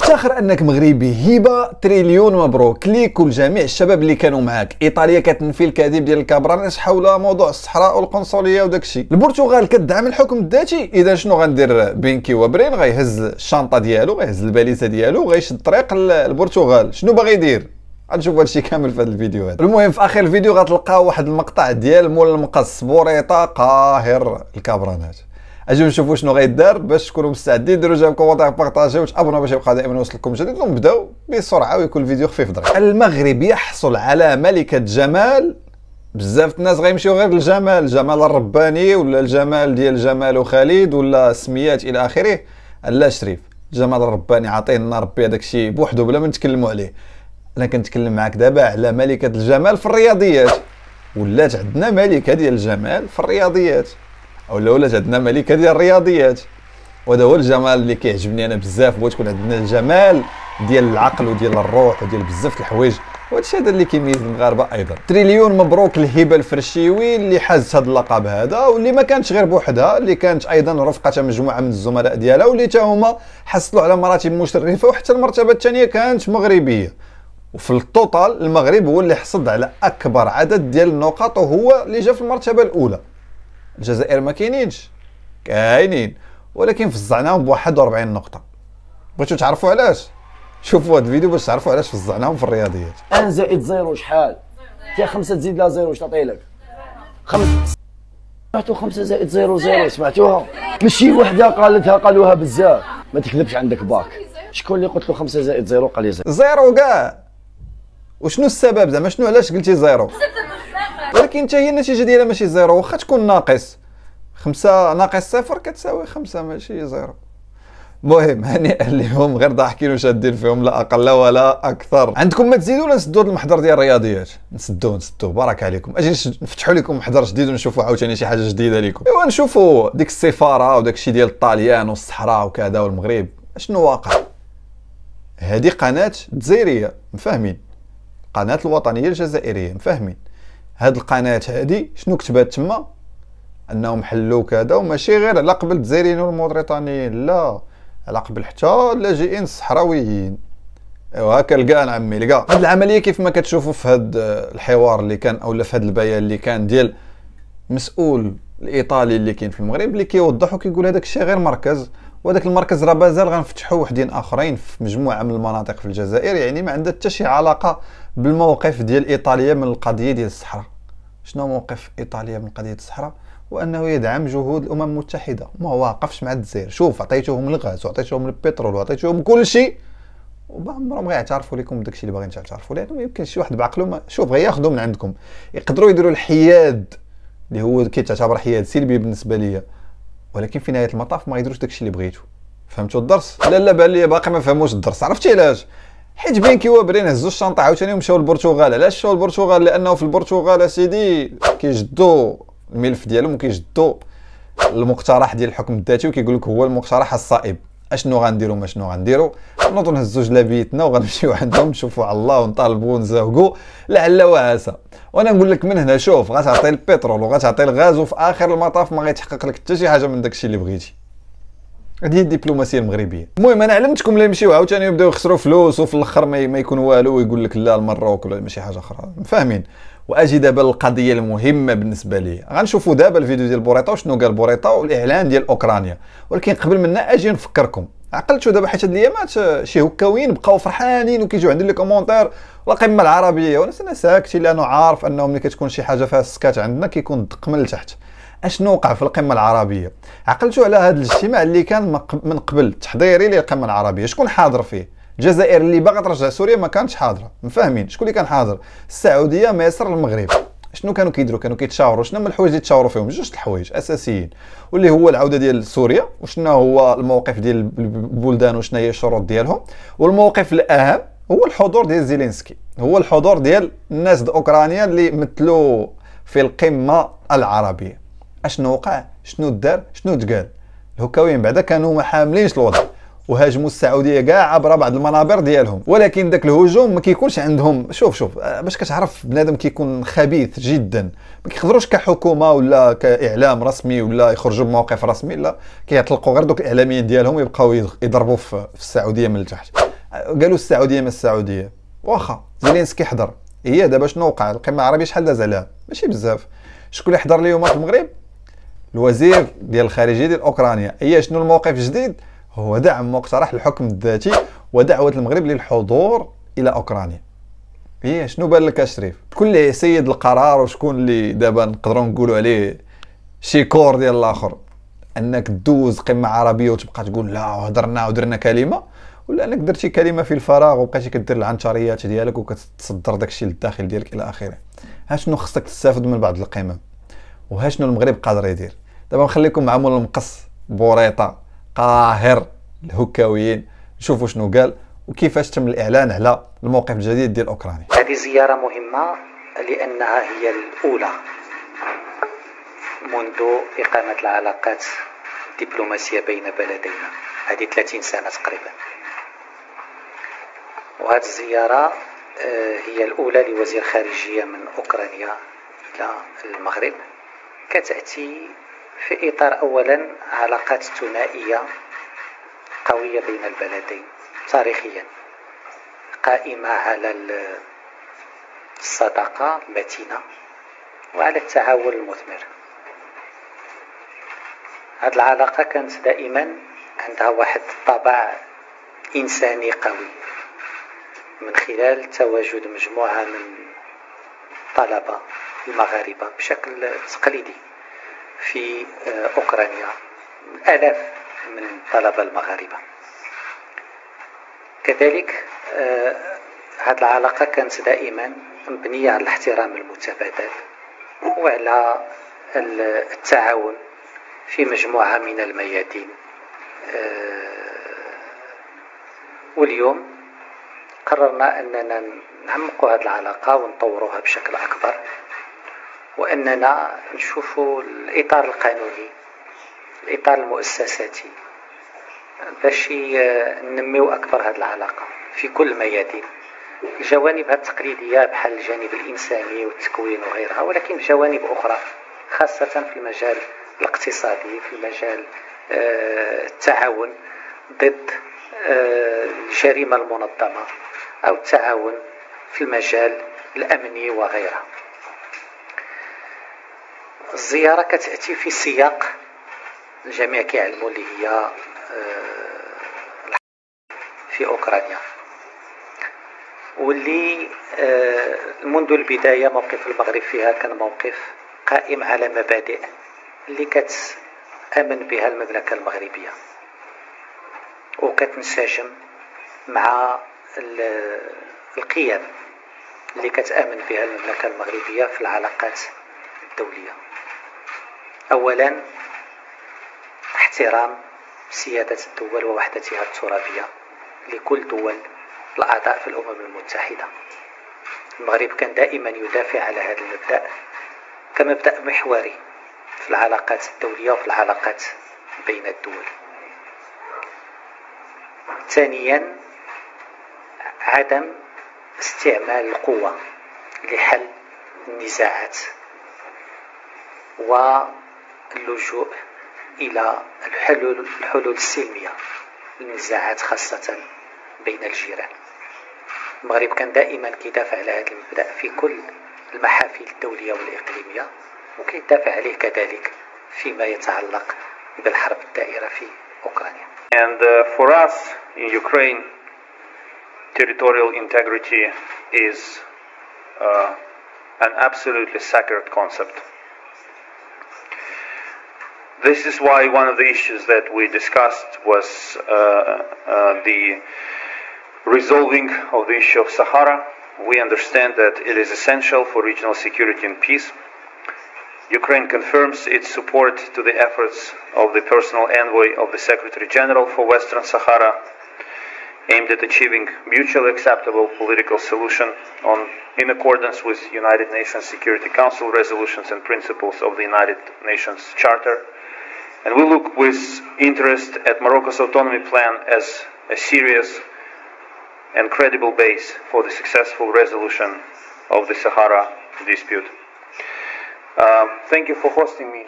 افتخر انك مغربي. هبه تريليون مبروك ليك ولجميع الشباب اللي كانوا معاك. ايطاليا كتنفي الكذب ديال الكابرانيس حول موضوع الصحراء والقنصليه وداكشي. البرتغال كتدعم الحكم الذاتي. اذا شنو غندير بينكي وبرين؟ غيهز الشنطه ديالو، غيهز الباليزه ديالو، غيشد الطريق للبرتغال. شنو باغي يدير؟ غنشوف هادشي كامل في هذا الفيديو هذا. المهم في اخر الفيديو غتلقاو واحد المقطع ديال مول المقص بوريطه قاهر الكابرانات. اجيو نشوفوا شنو غيدار. باش تكونوا مستعدين ديروا جاي كومونتير، بارطاجيو وتابوناو باش يبقى دائما يوصلكم جديد. ونبداو بسرعه ويكون الفيديو خفيف ظريف. المغرب يحصل على ملكه جمال. بزاف الناس غيمشيو غير للجمال، الجمال الرباني ولا الجمال ديال جمال وخالد ولا السميات الى اخره. لا شريف، الجمال الرباني عطيه لنا ربي هذاك الشيء بوحدو بلا ما نتكلموا عليه. انا كنتكلم معاك دابا على ملكه الجمال في الرياضيات. ولات عندنا ملكه ديال الجمال في الرياضيات، ولا ولات عندنا ملكه ديال الرياضيات. وهذا هو الجمال اللي كيعجبني انا بزاف. بغيت تكون عندنا الجمال ديال العقل وديال الروح وديال بزاف الحوايج، وهادشي هذا اللي كيميز المغاربه ايضا. تريليون مبروك لهبه الفرشيوي اللي حازت هذا اللقب هذا، واللي ما كانتش غير بوحدها، اللي كانت ايضا رفقه مجموعه من الزملاء ديالها، واللي حتى هما حصلوا على مراتب مشرفه، وحتى المرتبه الثانيه كانت مغربيه. وفي التوتال المغرب هو اللي حصد على اكبر عدد ديال النقاط، وهو اللي جا في المرتبه الاولى. الجزائر ما كاينينش، كاينين ولكن فزعناهم ب 41 نقطه. بغيتو تعرفوا علاش؟ شوفوا هذا الفيديو باش تعرفوا علاش فزعناهم في الرياضيات. ان زائد زيرو شحال؟ تا 5 تزيد لا زيرو، اش تعطي لك؟ 5 سمعتوا 5 زائد زيرو زيرو، سمعتوها؟ ماشي وحده قالتها، قالوها بزاف. ما تكذبش، عندك باك. شكون اللي قلت له 5 زائد زيرو قال لي زيرو؟ زيرو كاع. وشنو السبب زعما؟ شنو علاش قلتي زيرو؟ ولكن حتى هي النتيجه ديالها ماشي زيرو، واخا تكون ناقص. 5 ناقص 0 كتساوي 5 ماشي زيرو. المهم هنيئا لهم، غير ضاحكين وشادين فيهم لا اقل ولا اكثر. عندكم ما تزيدوا ولا نسدوا المحضر ديال الرياضيات؟ نسدوه بارك عليكم. اجي نفتحوا لكم محضر جديد ونشوفوا عاوتاني شي حاجه جديده لكم. ايوا نشوفوا ديك السفاره وداك الشيء ديال الطاليان والصحراء وكذا والمغرب اشنو واقع. هذه قناه جزائريه مفاهمين، القناه الوطنيه الجزائريه مفاهمين. هاد القناه هادي شنو كتبات تما؟ انهم حلوا كذا، وماشي غير على قبل الجزائريين والموريتانيين، لا، على قبل حتى اللاجئين الصحراويين. ايوا هكا لقى عمي لقى. هاد العمليه كيف ما كتشوفوا في هاد الحوار اللي كان، اولا في هاد البيان اللي كان ديال مسؤول الايطالي اللي كاين في المغرب، اللي كيوضح وكيقول هذاك الشيء غير مركز، وهذاك المركز راه مازال غنفتحوا وحدين اخرين في مجموعه من المناطق في الجزائر. يعني ما عندها حتى شي علاقه بالموقف ديال ايطاليا من القضيه ديال الصحراء. شنو موقف ايطاليا من قضيه الصحراء؟ وانه يدعم جهود الامم المتحده، ما واقفش مع الجزائر. شوف، عطيتوهم الغاز وعطيتوهم البترول وعطيتوهم كل شيء، وعمرهم غيعترفوا لكم بداك الشيء اللي باغيين تعترفوا، لانه ما يمكنش شي واحد بعقله شوف غياخذوا من عندكم. يقدروا يديروا الحياد اللي هو كيتعتبر حياد سلبي بالنسبه ليا، ولكن في نهايه المطاف ما يديروش داك الشيء اللي بغيتو. فهمتوا الدرس؟ لا بان لي باقي ما فهموش الدرس. عرفتي علاش؟ حيت بينكي وبرين هزوا الشنطه عاوتاني ومشاو للبرتغال. علاش مشاو للبرتغال؟ لانه في البرتغال اسيدي كيجدوا الملف ديالهم وكيجدوا المقترح ديال الحكم الذاتي، وكيقول لك هو المقترح الصائب. اشنو غنديروا ما شنو غنديروا؟ نوضوا نهزوا جلابيتنا وغنمشيو عندهم نشوفوا على الله ونطالبوا ونزاوقوا لعل وعسى. وانا نقول لك من هنا، شوف، غتعطي البترول وغتعطي الغاز، وفي اخر المطاف ما غيتحقق لك حتى شي حاجه من داكشي اللي بغيتي. هذه هي الدبلوماسيه المغربيه. المهم انا علمتكم اللي يمشيو عاوتاني يبداو يخسروا فلوس، وفي الاخر ما يكون والو، ويقول لك لا المروك ولا ماشي حاجه اخرى، فاهمين؟ واجي دابا للقضيه المهمه بالنسبه لي. غنشوفوا دابا الفيديو ديال بوريطه وشنو قال بوريطه والاعلان ديال اوكرانيا. ولكن قبل منا اجي نفكركم. عقلتوا دابا حيت هاد الايامات شي هكاويين بقاو فرحانين وكيجيو عندي لي كومونتير القمه العربيه، وانا ساكتين لانه عارف انه ملي كتكون شي حاجه فيها السكات عندنا كيكون الدق من لتحت. اشنو وقع في القمه العربيه؟ عقلتوا على هذا الاجتماع اللي كان من قبل تحضيري للقمه العربيه، شكون حاضر فيه؟ الجزائر اللي باغا ترجع سوريا ما كانتش حاضره، مفاهمين؟ شكون اللي كان حاضر؟ السعوديه، مصر، المغرب. شنو كانوا كيديروا؟ كانوا كيتشاوروا. شنو هما الحوايج اللي تشاوروا فيهم؟ جوج الحوايج اساسيين، واللي هو العوده ديال سوريا، وشنو هو الموقف ديال البلدان وشنو هي الشروط ديالهم، والموقف الاهم هو الحضور ديال زيلينسكي، هو الحضور ديال الناس د اوكرانيا اللي مثلوا في القمه العربيه. اشنو وقع؟ شنو دار؟ شنو تقال؟ الهكاويين بعدا كانوا ما حاملينش الوضع، وهاجموا السعوديه كاع عبر بعض المنابر ديالهم، ولكن داك الهجوم ما كيكونش عندهم. شوف باش كتعرف بنادم كيكون خبيث جدا، ما كيقدروش كحكومه ولا كاعلام رسمي ولا يخرجوا بموقف رسمي، لا كيطلقوا غير دوك الاعلاميين ديالهم ويبقاو يضربوا في السعوديه من التحت. قالوا السعوديه ما السعوديه، واخا زيلينسكي حضر، هي دابا شنو وقع؟ القمه العربيه شحال داز عليها؟ ماشي بزاف. شكون اللي حضر اليوم في المغرب؟ الوزير ديال الخارجيه ديال اوكرانيا. هي شنو الموقف الجديد؟ هو دعم مقترح الحكم الذاتي ودعوه المغرب للحضور الى اوكرانيا. هي شنو بان لك شريف؟ شكون اللي سيد القرار وشكون اللي دابا نقدروا نقولوا عليه شي كور ديال الاخر؟ انك دوز قمه عربيه وتبقى تقول لا هضرنا ودرنا كلمه، ولا انك درتي كلمه في الفراغ وبقيتي كدير العنشريات ديالك وكتصدر داكشي للداخل ديالك الى اخره؟ ها شنو خصك تستافد من بعض القمم، وها شنو المغرب قادر يدير؟ دابا نخليكم مع مول المقص بوريطه قاهر الهكاويين نشوفوا شنو قال وكيفاش تم الاعلان على الموقف الجديد ديال اوكرانيا. هذه زياره مهمه لانها هي الاولى منذ اقامه العلاقات الدبلوماسيه بين بلدينا، هذه 30 سنه تقريبا. وهذه الزياره هي الاولى لوزير خارجيه من اوكرانيا الى المغرب، كتاتي في اطار اولا علاقات ثنائيه قويه بين البلدين تاريخيا، قائمه على الصداقه المتينه وعلى التعاون المثمر. هذه العلاقه كانت دائما عندها واحد الطابع انساني قوي من خلال تواجد مجموعه من طلبه المغاربه بشكل تقليدي في اوكرانيا، الاف من الطلبه المغاربه. كذلك هذه العلاقه كانت دائما مبنيه على الاحترام المتبادل وعلى التعاون في مجموعه من الميادين. واليوم قررنا أننا نعمقوا هذه العلاقة ونطوروها بشكل أكبر، وأننا نشوفوا الإطار القانوني، الإطار المؤسساتي، باش ننميو أكبر هذه العلاقة في كل الميادين، الجوانب التقليدية بحال الجانب الإنساني والتكوين وغيرها، ولكن بجوانب أخرى خاصة في المجال الاقتصادي، في مجال التعاون ضد الجريمة المنظمة أو التعاون في المجال الأمني وغيرها. الزيارة كتأتي في سياق الجميع كيعلموا اللي هي في أوكرانيا، واللي منذ البداية موقف المغرب فيها كان موقف قائم على مبادئ اللي كتأمن بها المملكة المغربية وكتنسجم مع القيم اللي كتآمن بها المملكة المغربية في العلاقات الدولية. أولا احترام سيادة الدول ووحدتها الترابية لكل دول الأعضاء في الأمم المتحدة. المغرب كان دائما يدافع على هذا المبدأ كمبدأ محوري في العلاقات الدولية وفي العلاقات بين الدول. ثانيا عدم استعمال القوة لحل النزاعات واللجوء إلى الحلول السلمية للنزاعات خاصة بين الجيران. المغرب كان دائما كيدافع على هذا المبدأ في كل المحافل الدولية والإقليمية، وكيدافع عليه كذلك فيما يتعلق بالحرب الدائرة في أوكرانيا. And for us in Ukraine, territorial integrity is an absolutely sacred concept. This is why one of the issues that we discussed was the resolving of the issue of Sahara. We understand that it is essential for regional security and peace. Ukraine confirms its support to the efforts of the personal envoy of the Secretary General for Western Sahara, aimed at achieving mutually acceptable political solution in accordance with United Nations Security Council resolutions and principles of the United Nations Charter. And we look with interest at Morocco's autonomy plan as a serious and credible base for the successful resolution of the Sahara dispute. Thank you for hosting me.